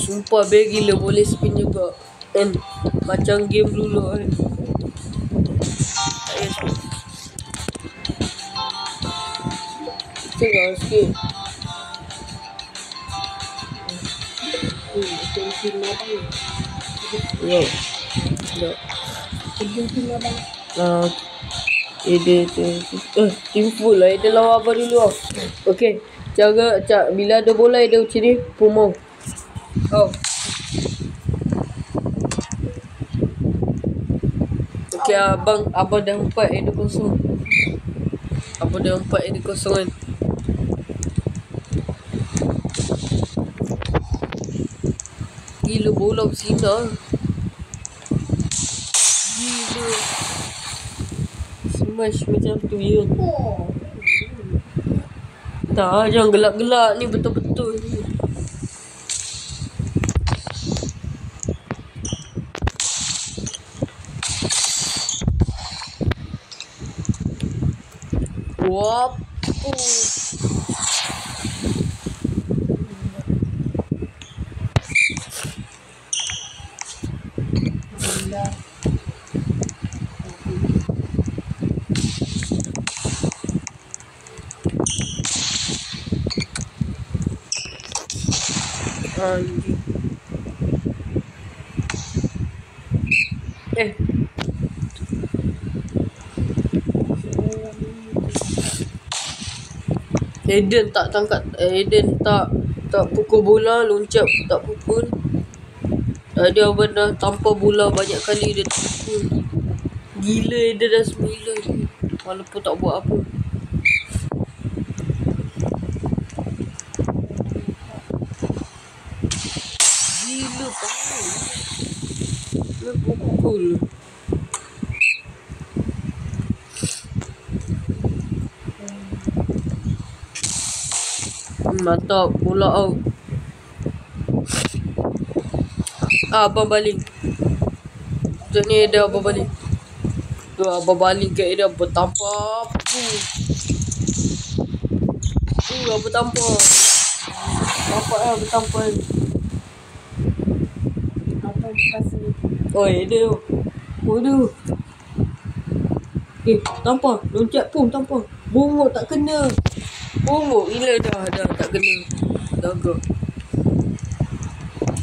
Sumpah best gila, boleh spin juga kan. Macam game dulu kan. Tengok sikit. Ya. Team full lah. Dia lawan apa dulu lah. Okay. Bila ada bola dia macam ni. Pumau. Oh. Okay, abang dah 4-0. Abang dah 4-0 kan. Gila bola bersinar. Gila. Smash macam tu ya. Tak, jangan gelak-gelak ni betul-betul ni. Wap. Anjing. Eden tak tangkap. Eden tak pukul bola, loncat tak pukul. Dia abang dah tampar bola banyak kali dia tak pukul. Gila Eden dah 9 walaupun tak buat apa. Gila power. Dia pukul. Mantap, bola out. Abang baling. Macam ni dia abang baling. Tu abang baling kat dia bertampar. Abang tampar. Nampak lah bertampar ni. Oi, dia. Waduh. Tampar. Loncat pun tampar. Bongok tak kena. Bongok gila dah tak kena. Dagak.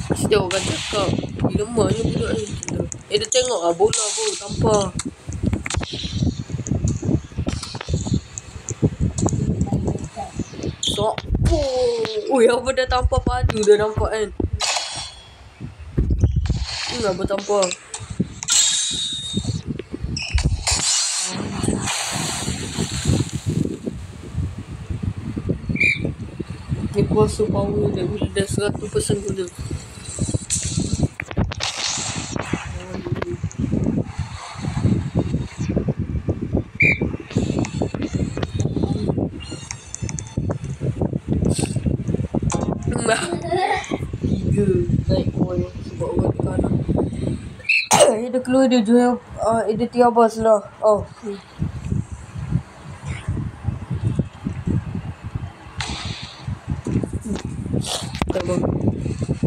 Mesti orang cakap lemahnya budak ni. Dia tengok lah bola pun tampar. Sopo. Ui, apa dah tampar padu dah nampak kan. Apa tampar. Ni kuasa power dia bila dah 100% guna. Tiga naik boy sebab orang di kanan. Dia keluar dia jual dia tiabas lah. Oh.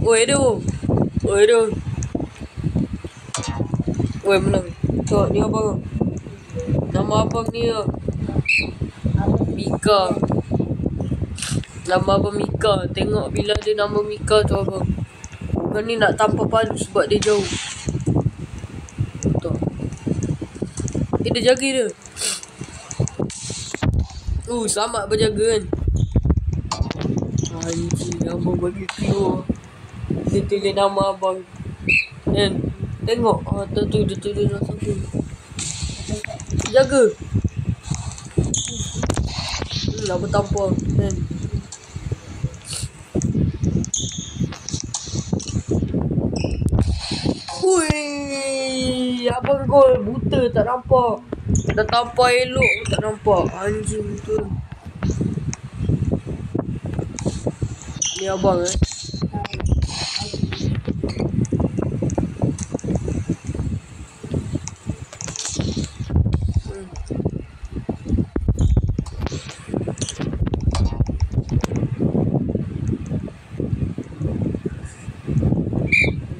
Oi dia. Oi menang. Tengok ni abang. Nama abang ni Mika. Nama abang Mika. Tengok bila dia nama Mika tu abang. Abang ni nak tampar padu sebab dia jauh. Betul. Dia jaga dia. Selamat berjaga kan. Anjing, abang bagi keluar. Dia tulis nama abang. Kan? Tengok. Tu dia tulis nama abang. Jaga. Abang tampar. Kan? Ui, abang gol. Buta tak nampak. Dah tampar elok tak nampak. Anjing tu. Ni abang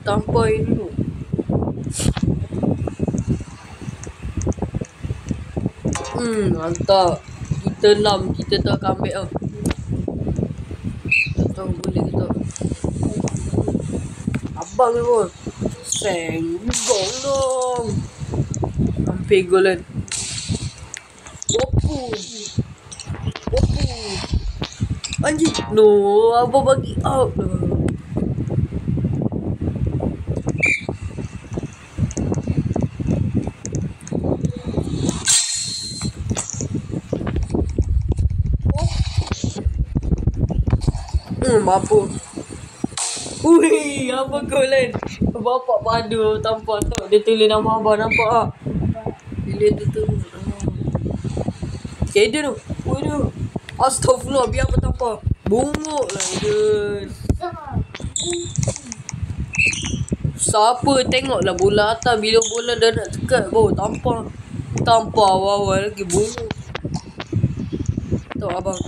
tampar ini tu. Mantap. Kita 6, kita tak akan ambil lah. Tak tahu boleh ke tak. Abang ni pun. Seng. Gol dong. Hampir gol kan. Opu. Anjing. No. Abang bagi out lah. Mampu. Ui, apa gol kan? Bapak padu tampar tu. Dia tulis nama abang, nampak tak? Bila dia tu. Okay, dia tu. Ui dia. Astaghfirullah, biar apa tampar. Bunguk lah dia. Siapa tengoklah bola atas. Bila bola dah nak tekat, baru tampar. Tampar awal-awal lagi bunguk. Tahu abang.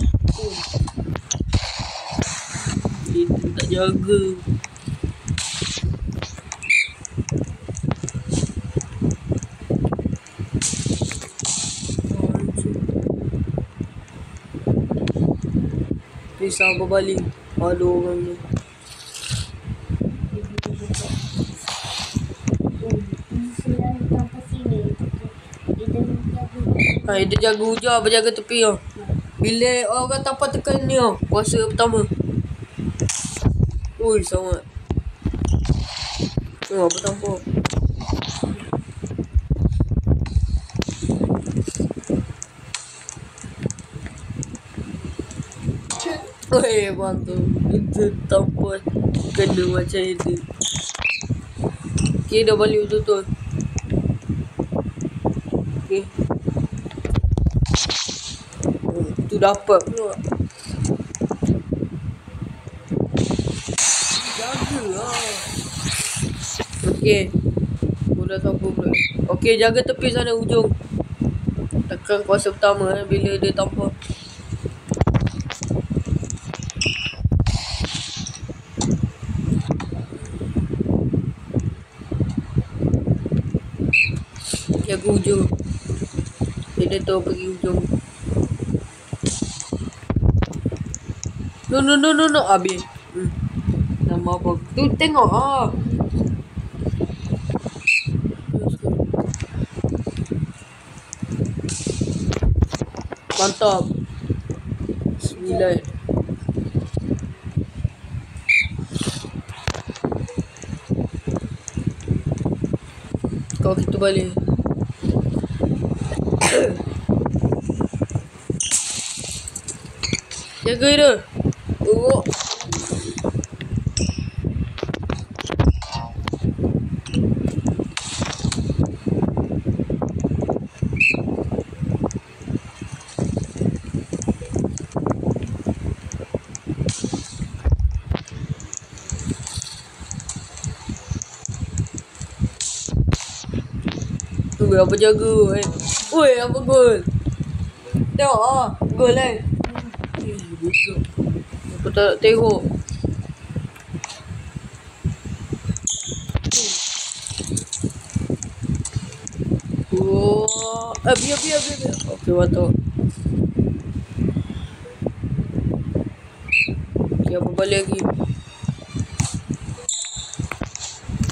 Dia tak jaga. Risau berbalik. Ada orang ni. Dia jaga hujung, apa jaga tepi tau. Bila orang tampar tekan ni tau. Puasa pertama. Ui, sangat. Apa tampar. Oi, bantu. Itu tampar. Kena macam itu. Okay, dah balik betul-betul. Okay. Tu dapat pula. Jaga lah. Okay. Bola tampar pula. Okay, jaga tepi sana hujung. Tekan kuasa pertama bila dia tampar. Jaga hujung. Dia tahu pergi hujung. No. Habis. Nama apa? Tu tengok ah. Mantap. 9. Kau kita balik. Jaga dia. Oh. Tu apa jaga eh. Oi, apa gol? Tengok ah, gol kan. Apa tak tengok. Oh, biar. Okey, mantap. Okey, apa balik lagi?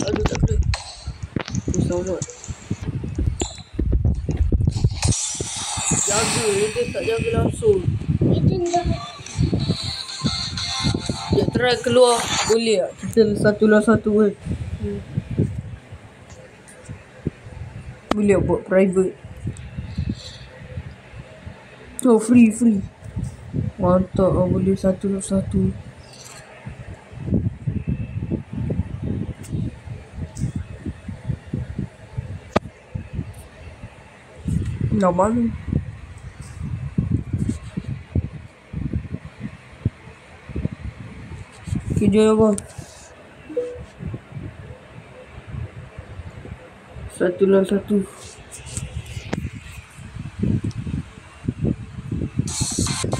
Aduh, tak boleh. Selamat. Jaga, dia tak jaga langsung. Dia try keluar. Boleh tak? Kita satu lawan satu kan. Boleh buat private. Oh, free. Mantap lah, boleh satu lawan satu. Nak mana? Kerja apa? Satu lawan satu.